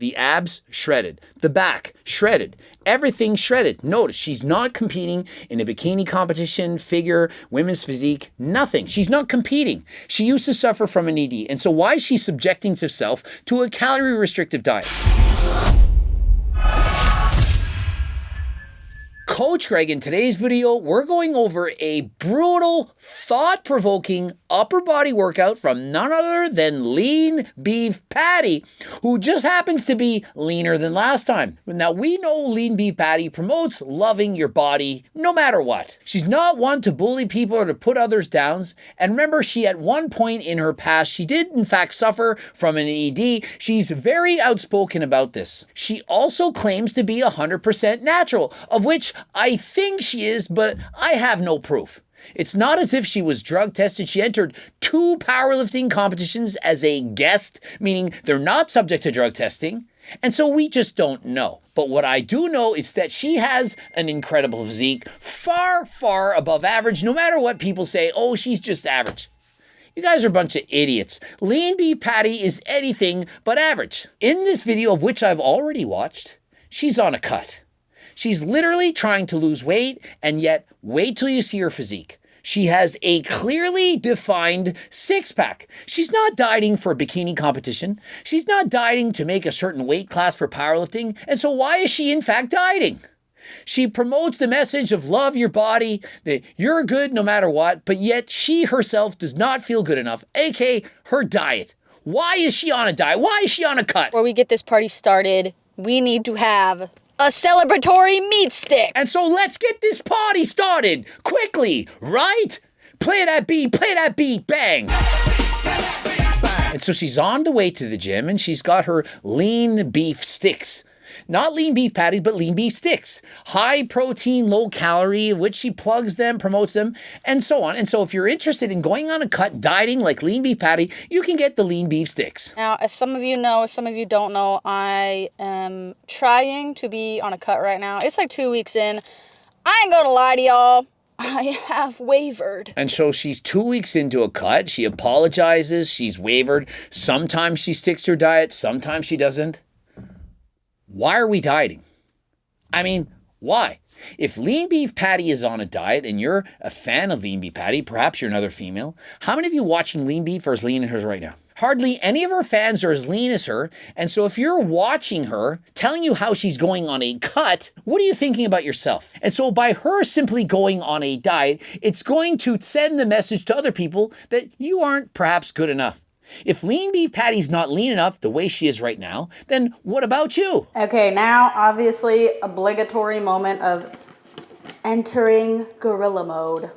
The abs, shredded. The back, shredded. Everything shredded. Notice, she's not competing in a bikini competition, figure, women's physique, nothing. She's not competing. She used to suffer from an ED, and so why is she subjecting herself to a calorie-restrictive diet? Coach Greg, in today's video, we're going over a brutal, thought-provoking upper body workout from none other than Lean Beef Patty, who just happens to be leaner than last time. Now, we know Lean Beef Patty promotes loving your body no matter what. She's not one to bully people or to put others down. And remember, she at one point in her past, she did in fact suffer from an ED. She's very outspoken about this. She also claims to be 100% natural, of which I think she is, but I have no proof. It's not as if she was drug tested. She entered 2 powerlifting competitions as a guest, meaning they're not subject to drug testing. And so we just don't know. But what I do know is that she has an incredible physique, far, far above average, no matter what people say, oh, she's just average. You guys are a bunch of idiots. Lean Beef Patty is anything but average. In this video, of which I've already watched, she's on a cut. She's literally trying to lose weight, and yet wait till you see her physique. She has a clearly defined six-pack. She's not dieting for a bikini competition. She's not dieting to make a certain weight class for powerlifting. And so why is she in fact dieting? She promotes the message of love your body, that you're good no matter what, but yet she herself does not feel good enough, aka her diet. Why is she on a diet? Why is she on a cut? Before we get this party started, we need to have a celebratory meat stick. And so let's get this party started quickly, right? Play that beat, bang. And so she's on the way to the gym and she's got her lean beef sticks. Not lean beef patties, but lean beef sticks. High protein, low calorie, which she plugs them, promotes them, and so on. And so if you're interested in going on a cut, dieting like lean beef patty, you can get the lean beef sticks. Now, as some of you know, as some of you don't know, I am trying to be on a cut right now. It's like 2 weeks in. I ain't gonna lie to y'all. I have wavered. And so she's 2 weeks into a cut. She apologizes. She's wavered. Sometimes she sticks to her diet. Sometimes she doesn't. Why are we dieting? I mean, why? If Lean Beef Patty is on a diet and you're a fan of Lean Beef Patty, perhaps you're another female, how many of you watching Lean Beef are as lean as hers right now? Hardly any of her fans are as lean as her, and so if you're watching her, telling you how she's going on a cut, what are you thinking about yourself? And so by her simply going on a diet, it's going to send the message to other people that you aren't perhaps good enough. If Lean Beef Patty's not lean enough the way she is right now, then what about you? Okay, now obviously obligatory moment of entering gorilla mode.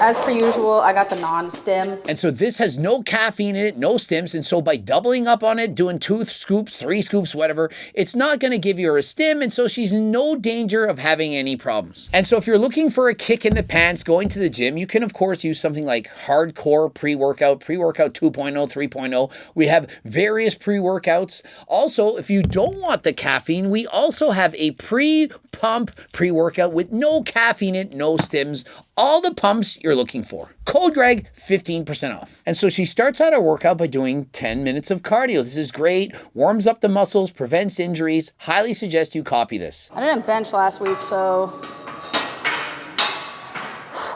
As per usual, I got the non-stim. And so this has no caffeine in it, no stims, and so by doubling up on it, doing 2 scoops, 3 scoops, whatever, it's not going to give you a stim, and so she's in no danger of having any problems. And so if you're looking for a kick in the pants going to the gym, you can of course use something like hardcore pre-workout 2.0, 3.0. We have various pre-workouts. Also, if you don't want the caffeine, we also have a pre-pump pre-workout with no caffeine in it, no stims, all the pumps you're looking for. Code Greg, 15% off. And so she starts out her workout by doing 10 minutes of cardio. This is great, warms up the muscles, prevents injuries. Highly suggest you copy this. I didn't bench last week, so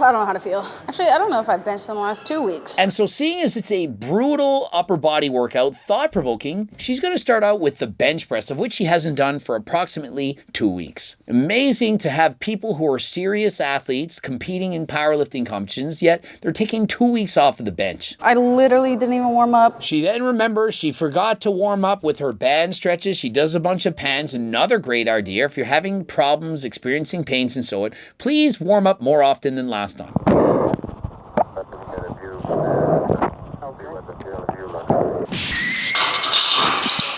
I don't know how to feel. Actually, I don't know if I've benched in the last 2 weeks. And so seeing as it's a brutal upper body workout, thought-provoking, she's going to start out with the bench press, of which she hasn't done for approximately 2 weeks. Amazing to have people who are serious athletes competing in powerlifting competitions, yet they're taking 2 weeks off of the bench. I literally didn't even warm up. She then remembers she forgot to warm up with her band stretches. She does a bunch of pans. Another great idea. If you're having problems, experiencing pains and so on, please warm up more often than last time.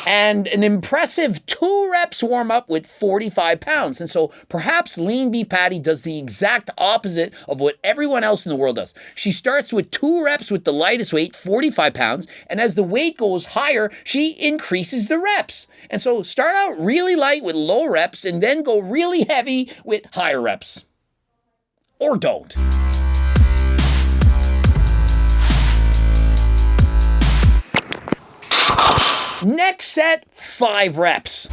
And an impressive 2 reps warm up with 45 pounds. And so perhaps Lean Beef Patty does the exact opposite of what everyone else in the world does. She starts with 2 reps with the lightest weight, 45 pounds. And as the weight goes higher, she increases the reps. And so start out really light with low reps and then go really heavy with higher reps. Or don't. Next set, 5 reps.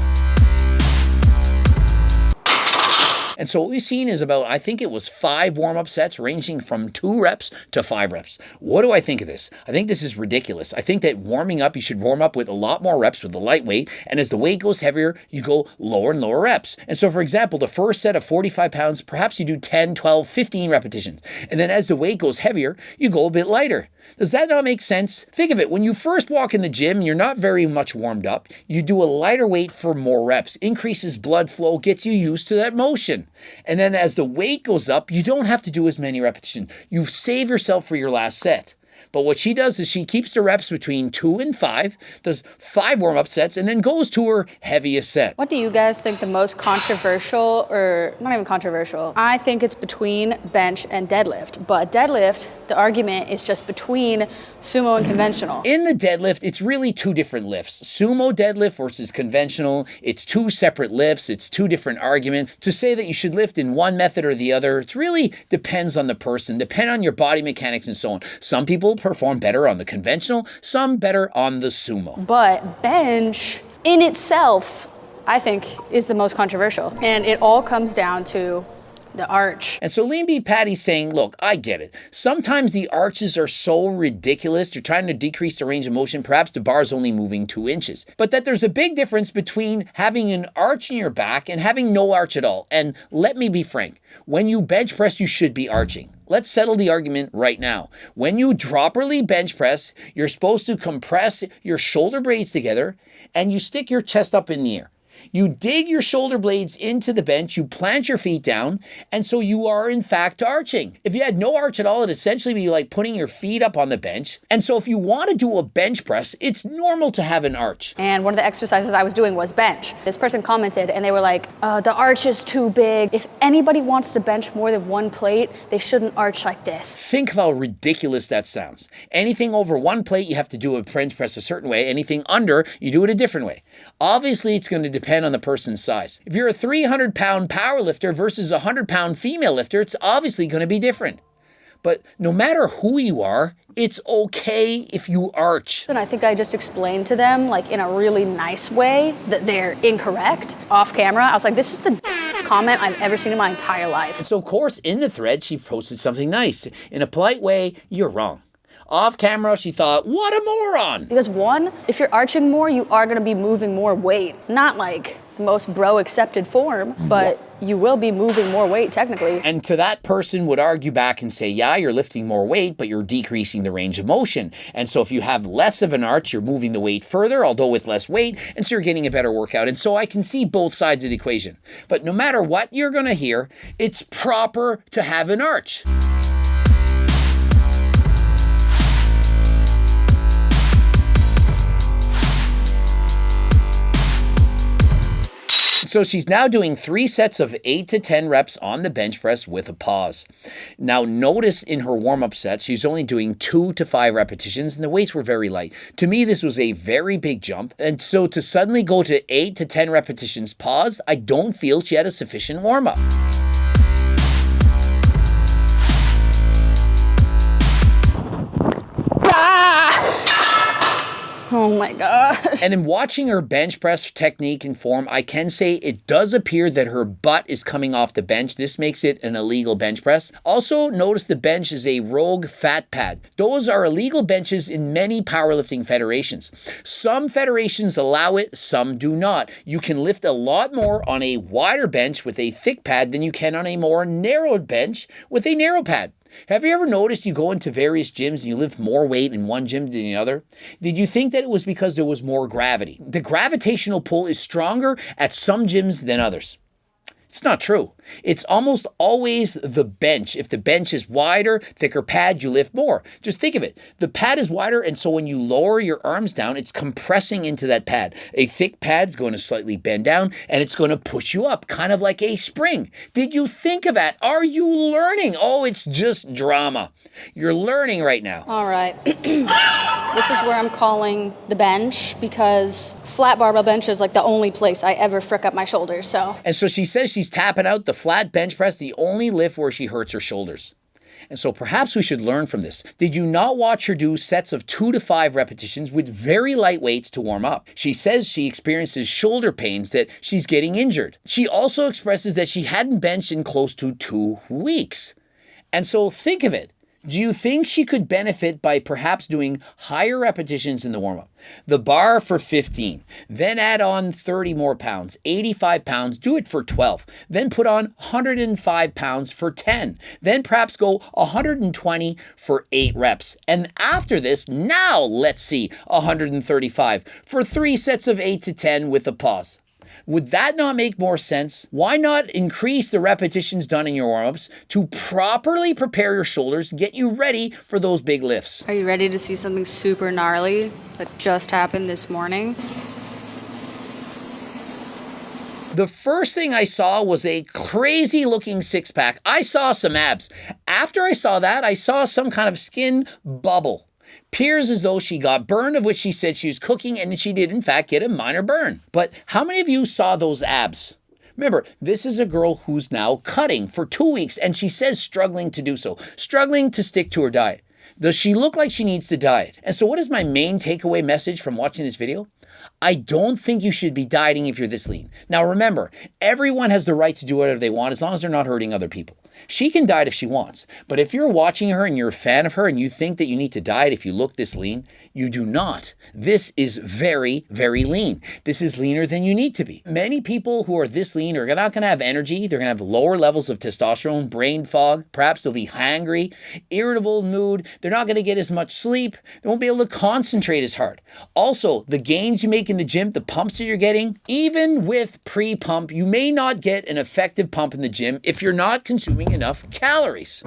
And so what we've seen is about, I think it was 5 warm-up sets ranging from 2 reps to 5 reps. What do I think of this? I think this is ridiculous. I think that warming up, you should warm up with a lot more reps with the light weight. And as the weight goes heavier, you go lower and lower reps. And so for example, the first set of 45 pounds, perhaps you do 10, 12, 15 repetitions. And then as the weight goes heavier, you go a bit lighter. Does that not make sense? Think of it. When you first walk in the gym and you're not very much warmed up, you do a lighter weight for more reps, increases blood flow, gets you used to that motion. And then as the weight goes up, you don't have to do as many repetitions. You save yourself for your last set. But what she does is she keeps the reps between 2 and 5, does 5 warm-up sets, and then goes to her heaviest set. What do you guys think the most controversial, or not even controversial? I think it's between bench and deadlift. But deadlift, the argument is just between sumo and conventional. In the deadlift, it's really 2 different lifts. Sumo deadlift versus conventional, it's 2 separate lifts, it's 2 different arguments. To say that you should lift in one method or the other, it really depends on the person, depend on your body mechanics and so on. Some people perform better on the conventional, some better on the sumo. But bench in itself, I think, is the most controversial. And it all comes down to the arch. And so Lean Beef Patty's saying, look, I get it. Sometimes the arches are so ridiculous, you're trying to decrease the range of motion, perhaps the bar's only moving 2 inches. But that there's a big difference between having an arch in your back and having no arch at all. And let me be frank, when you bench press, you should be arching. Let's settle the argument right now. When you properly bench press, you're supposed to compress your shoulder blades together and you stick your chest up in the air. You dig your shoulder blades into the bench, you plant your feet down, and so you are in fact arching. If you had no arch at all, it'd essentially be like putting your feet up on the bench. And so if you want to do a bench press, it's normal to have an arch. And one of the exercises I was doing was bench. This person commented and they were like, the arch is too big. If anybody wants to bench more than 1 plate, they shouldn't arch like this. Think of how ridiculous that sounds. Anything over 1 plate, you have to do a bench press a certain way. Anything under, you do it a different way. Obviously, it's going to depend on the person's size. If you're a 300-pound power lifter versus a 100-pound female lifter, it's obviously going to be different. But no matter who you are, it's okay if you arch. And I think I just explained to them, like in a really nice way, that they're incorrect. Off camera, I was like, this is the comment I've ever seen in my entire life. And so, of course, in the thread, she posted something nice. In a polite way, you're wrong. Off camera, she thought, what a moron. Because 1, if you're arching more, you are going to be moving more weight. Not like the most bro-accepted form, but you will be moving more weight technically. And to that person would argue back and say, yeah, you're lifting more weight, but you're decreasing the range of motion. And so if you have less of an arch, you're moving the weight further, although with less weight, and so you're getting a better workout. And so I can see both sides of the equation. But no matter what you're going to hear, it's proper to have an arch. So she's now doing 3 sets of 8 to 10 reps on the bench press with a pause. Now notice in her warm-up set, she's only doing 2 to 5 repetitions and the weights were very light. To me, this was a very big jump. And so to suddenly go to 8 to 10 repetitions paused, I don't feel she had a sufficient warm-up. Oh my gosh. And in watching her bench press technique and form, I can say it does appear that her butt is coming off the bench. This makes it an illegal bench press. Also, notice the bench is a Rogue fat pad. Those are illegal benches in many powerlifting federations. Some federations allow it, some do not. You can lift a lot more on a wider bench with a thick pad than you can on a more narrow bench with a narrow pad. Have you ever noticed you go into various gyms and you lift more weight in one gym than the other? Did you think that it was because there was more gravity? The gravitational pull is stronger at some gyms than others. It's not true. It's almost always the bench. If the bench is wider, thicker pad, you lift more. Just think of it. The pad is wider, and so when you lower your arms down, it's compressing into that pad. A thick pad's going to slightly bend down, and it's going to push you up, kind of like a spring. Did you think of that? Are you learning? Oh, it's just drama. You're learning right now. All right. This is where I'm calling the bench, because flat barbell bench is like the only place I ever frick up my shoulders, so. And so she says she's tapping out the flat bench press, the only lift where she hurts her shoulders. And so perhaps we should learn from this. Did you not watch her do sets of 2 to 5 repetitions with very light weights to warm up? She says she experiences shoulder pains, that she's getting injured. She also expresses that she hadn't benched in close to 2 weeks. And so think of it. Do you think she could benefit by perhaps doing higher repetitions in the warm-up? The bar for 15, then add on 30 more pounds, 85 pounds, do it for 12, then put on 105 pounds for 10, then perhaps go 120 for 8 reps. And after this, now let's see 135 for 3 sets of 8 to 10 with a pause. Would that not make more sense? Why not increase the repetitions done in your warm-ups to properly prepare your shoulders, get you ready for those big lifts? Are you ready to see something super gnarly that just happened this morning? The first thing I saw was a crazy looking 6-pack. I saw some abs. After I saw that, I saw some kind of skin bubble. Appears as though she got burned, of which she said she was cooking, and she did in fact get a minor burn. But how many of you saw those abs? Remember, this is a girl who's now cutting for 2 weeks, and she says struggling to do so, struggling to stick to her diet. Does she look like she needs to diet? And so what is my main takeaway message from watching this video? I don't think you should be dieting if you're this lean. Now remember, everyone has the right to do whatever they want as long as they're not hurting other people. She can diet if she wants, but if you're watching her and you're a fan of her and you think that you need to diet if you look this lean, you do not. This is very, very lean. This is leaner than you need to be. Many people who are this lean are not going to have energy. They're going to have lower levels of testosterone, brain fog. Perhaps they'll be hangry, irritable mood. They're not going to get as much sleep. They won't be able to concentrate as hard. Also, the gains you make in the gym, the pumps that you're getting, even with pre-pump, you may not get an effective pump in the gym if you're not consuming enough calories.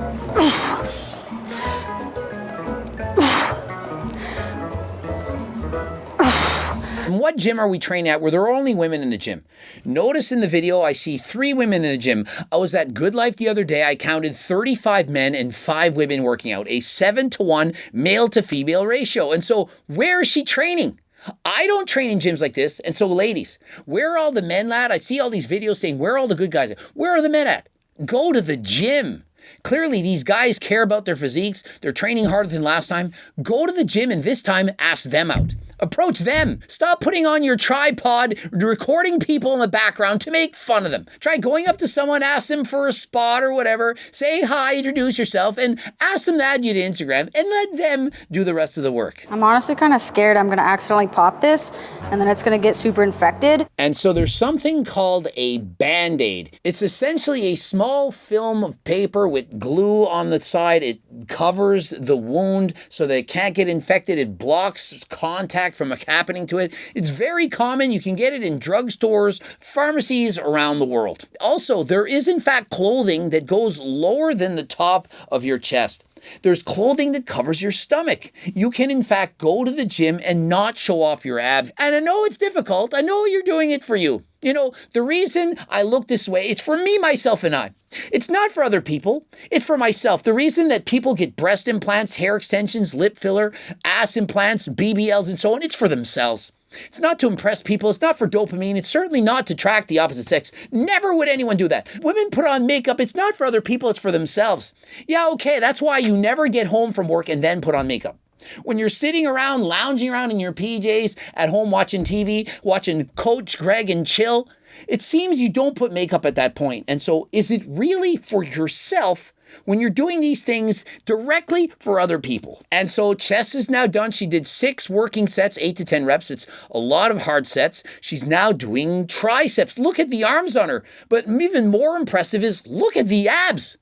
And what gym are we training at where there are only women in the gym? Notice in the video, I see 3 women in the gym. I was at Good Life the other day. I counted 35 men and 5 women working out, a 7-to-1 male to female ratio. And so where is she training? I don't train in gyms like this. And so ladies, where are all the men at? I see all these videos saying, where are all the good guys at? Where are the men at? Go to the gym. Clearly, these guys care about their physiques. They're training harder than last time. Go to the gym and this time ask them out. Approach them. Stop putting on your tripod, recording people in the background to make fun of them. Try going up to someone, ask them for a spot or whatever, say hi, introduce yourself, and ask them to add you to Instagram, and let them do the rest of the work. I'm honestly kind of scared I'm going to accidentally pop this, and then it's going to get super infected. And so there's something called a Band-Aid. It's essentially a small film of paper with glue on the side. It covers the wound so that it can't get infected. It blocks contact from happening to it. It's very common. You can get it in drugstores, pharmacies around the world. Also, there is in fact clothing that goes lower than the top of your chest. There's clothing that covers your stomach. You can in fact go to the gym and not show off your abs. And I know it's difficult. I know you're doing it for you. You know, the reason I look this way, it's for me, myself, and I. It's not for other people. It's for myself. The reason that people get breast implants, hair extensions, lip filler, ass implants, BBLs, and so on, it's for themselves. It's not to impress people. It's not for dopamine. It's certainly not to attract the opposite sex. Never would anyone do that. Women put on makeup. It's not for other people. It's for themselves. Yeah, okay, that's why you never get home from work and then put on makeup. When you're sitting around, lounging around in your PJs at home watching TV, watching Coach Greg and chill, it seems you don't put makeup at that point. And so is it really for yourself when you're doing these things directly for other people? And so chest is now done. She did 6 working sets, 8 to 10 reps. It's a lot of hard sets. She's now doing triceps. Look at the arms on her. But even more impressive is look at the abs.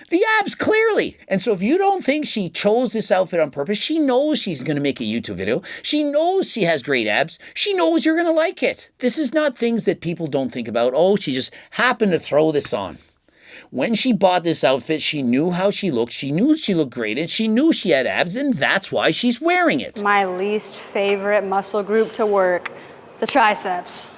The abs, clearly. And so if you don't think she chose this outfit on purpose, she knows she's going to make a YouTube video. She knows she has great abs. She knows you're going to like it. This is not things that people don't think about. Oh, she just happened to throw this on. When she bought this outfit, she knew how she looked. She knew she looked great, and she knew she had abs, and that's why she's wearing it. My least favorite muscle group to work, the triceps.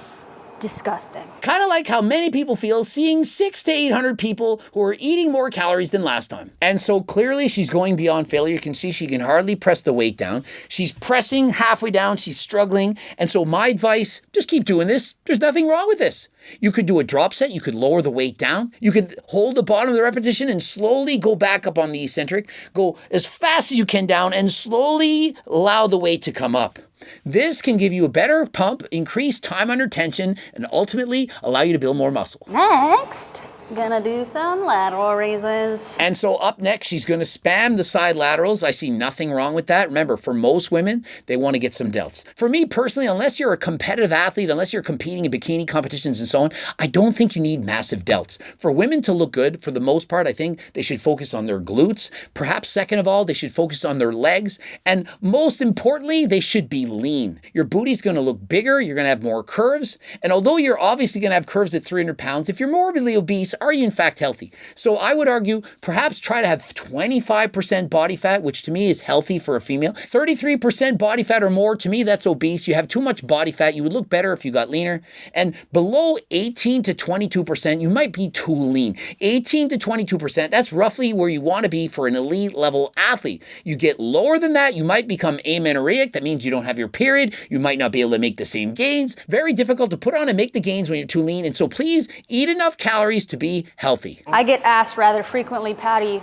disgusting. Kind of like how many people feel seeing 600 to 800 people who are eating more calories than last time. And so clearly she's going beyond failure. You can see she can hardly press the weight down. She's pressing halfway down. She's struggling. And so my advice, just keep doing this. There's nothing wrong with this. You could do a drop set. You could lower the weight down. You could hold the bottom of the repetition and slowly go back up on the eccentric. Go as fast as you can down and slowly allow the weight to come up. This can give you a better pump, increase time under tension, and ultimately allow you to build more muscle. Next, gonna do some lateral raises. And so up next, she's going to spam the side laterals. I see nothing wrong with that. Remember, for most women, they want to get some delts. For me personally, unless you're a competitive athlete, unless you're competing in bikini competitions and so on, I don't think you need massive delts. For women to look good, for the most part, I think they should focus on their glutes. Perhaps second of all, they should focus on their legs. And most importantly, they should be lean. Your booty's going to look bigger. You're going to have more curves. And although you're obviously going to have curves at 300 pounds, if you're morbidly obese, are you in fact healthy? So I would argue perhaps try to have 25% body fat, which to me is healthy for a female. 33% body fat or more, to me that's obese. You have too much body fat. You would look better if you got leaner. And below 18 to 22%, you might be too lean. 18 to 22%, that's roughly where you want to be for an elite level athlete. You get lower than that, you might become amenorrheic. That means you don't have your period. You might not be able to make the same gains. Very difficult to put on and make the gains when you're too lean. And so please eat enough calories to be healthy. I get asked rather frequently, Patty,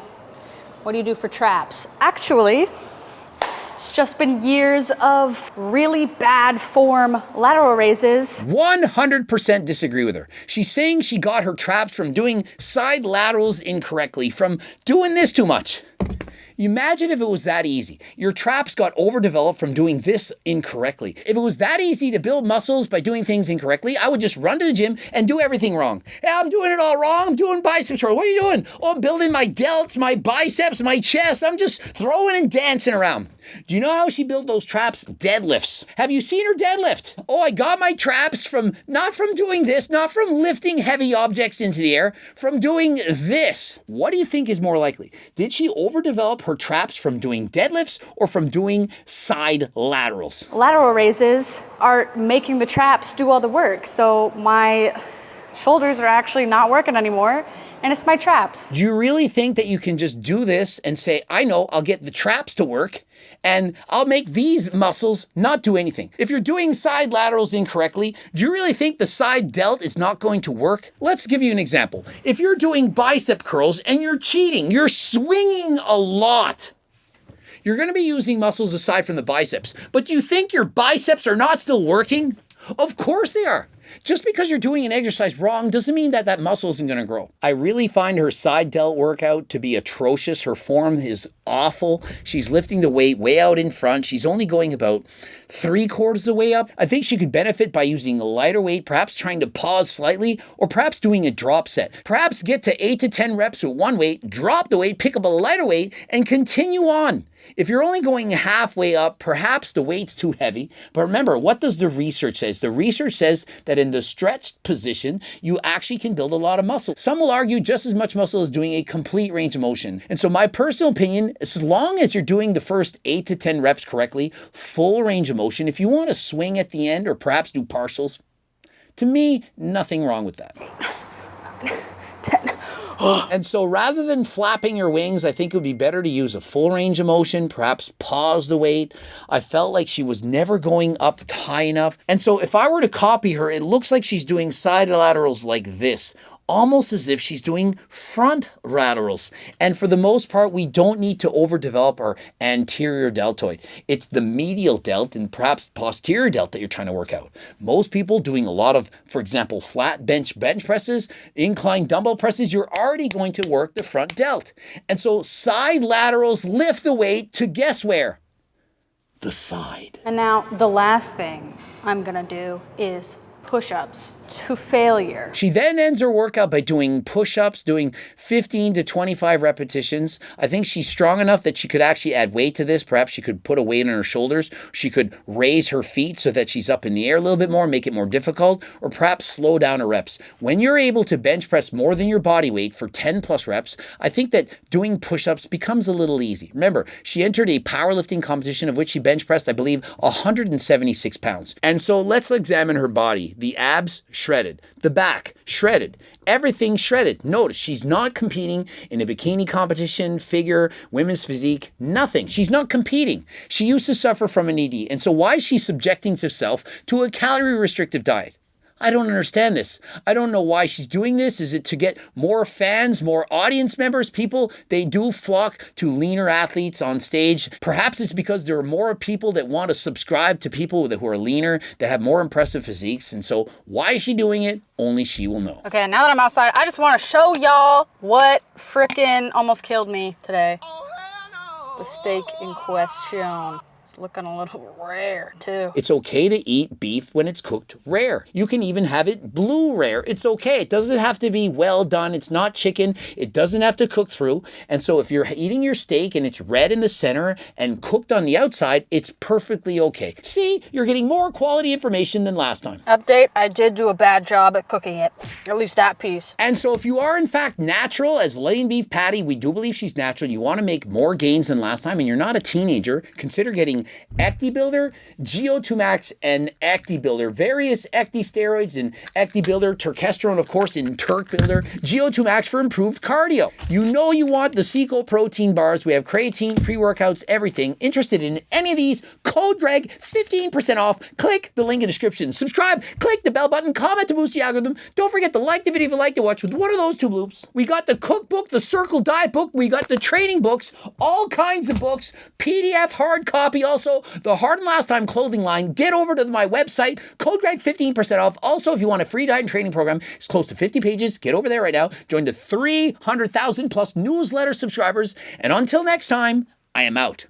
what do you do for traps? Actually, it's just been years of really bad form lateral raises. 100% disagree with her. She's saying she got her traps from doing side laterals incorrectly, from doing this too much. Imagine if it was that easy. Your traps got overdeveloped from doing this incorrectly. If it was that easy to build muscles by doing things incorrectly, I would just run to the gym and do everything wrong. Hey, I'm doing it all wrong. I'm doing bicep curls. What are you doing? Oh, I'm building my delts, my biceps, my chest. I'm just throwing and dancing around. Do you know how she built those traps? Deadlifts. Have you seen her deadlift? Oh, I got my traps from, not from doing this, not from lifting heavy objects into the air, from doing this. What do you think is more likely? Did she overdevelop her traps from doing deadlifts or from doing side laterals? Lateral raises are making the traps do all the work. So my shoulders are actually not working anymore. And it's my traps. Do you really think that you can just do this and say, I know, I'll get the traps to work and I'll make these muscles not do anything? If you're doing side laterals incorrectly, do you really think the side delt is not going to work? Let's give you an example. If you're doing bicep curls and you're cheating, you're swinging a lot, you're going to be using muscles aside from the biceps. But do you think your biceps are not still working? Of course they are. Just because you're doing an exercise wrong doesn't mean that that muscle isn't going to grow. I really find her side delt workout to be atrocious. Her form is awful. She's lifting the weight way out in front. She's only going about 3/4 of the way up. I think she could benefit by using a lighter weight, perhaps trying to pause slightly, or perhaps doing a drop set. Perhaps get to 8 to 10 reps with one weight, drop the weight, pick up a lighter weight, and continue on. If you're only going halfway up, perhaps the weight's too heavy. But remember, what does the research say? The research says that in the stretched position, you actually can build a lot of muscle. Some will argue just as much muscle as doing a complete range of motion. And so my personal opinion, as long as you're doing the first 8 to 10 reps correctly, full range of motion, if you want to swing at the end or perhaps do partials, to me, nothing wrong with that. 10. And so rather than flapping your wings, I think it would be better to use a full range of motion, perhaps pause the weight. I felt like she was never going up high enough. And so if I were to copy her, it looks like she's doing side laterals like this, almost as if she's doing front laterals. And for the most part, we don't need to overdevelop our anterior deltoid. It's the medial delt and perhaps posterior delt that you're trying to work out. Most people doing a lot of, for example, flat bench presses, incline dumbbell presses, you're already going to work the front delt. And so side laterals lift the weight to guess where? The side. And now the last thing I'm gonna do is push-ups to failure. She then ends her workout by doing push-ups, doing 15 to 25 repetitions. I think she's strong enough that she could actually add weight to this. Perhaps she could put a weight on her shoulders. She could raise her feet so that she's up in the air a little bit more, make it more difficult, or perhaps slow down her reps. When you're able to bench press more than your body weight for 10 plus reps, I think that doing push-ups becomes a little easy. Remember, she entered a powerlifting competition of which she bench pressed, I believe, 176 pounds. And so let's examine her body. The abs, shredded shredded. The back, shredded. Everything shredded. Notice she's not competing in a bikini competition, figure, women's physique, nothing. She's not competing. She used to suffer from an ED. And so why is she subjecting herself to a calorie restrictive diet? I don't understand this. I don't know why she's doing this. Is it to get more fans, more audience members? People, they do flock to leaner athletes on stage. Perhaps it's because there are more people that want to subscribe to people who are leaner, that have more impressive physiques. And so why is she doing it? Only she will know. Okay, now that I'm outside, I just want to show y'all what frickin' almost killed me today. The steak in question. It's looking a little rare too. It's okay to eat beef when it's cooked rare. You can even have it blue rare. It's okay. It doesn't have to be well done. It's not chicken. It doesn't have to cook through. And so if you're eating your steak and it's red in the center and cooked on the outside, it's perfectly okay. See, you're getting more quality information than last time. Update, I did do a bad job at cooking it. At least that piece. And so if you are in fact natural as lean beef patty, we do believe she's natural. You want to make more gains than last time and you're not a teenager, consider getting Ecti Builder, GO2 Max, and Ecti Builder. Various Ecti steroids in Ecti Builder, Turkesterone, of course, in Turk Builder, GO2 Max for improved cardio. You know you want the Seco protein bars. We have creatine, pre-workouts, everything. Interested in any of these? Code Greg, 15% off. Click the link in the description. Subscribe, click the bell button, comment to boost the algorithm. Don't forget to like the video if you like to watch with one of those two bloops. We got the cookbook, the Circle Diet book. We got the training books, all kinds of books, PDF, hard copy, also the Hard and Last Time clothing line. Get over to my website, code Greg 15% off. Also, if you want a free diet and training program, it's close to 50 pages. Get over there right now. Join the 300,000 plus newsletter subscribers. And until next time, I am out.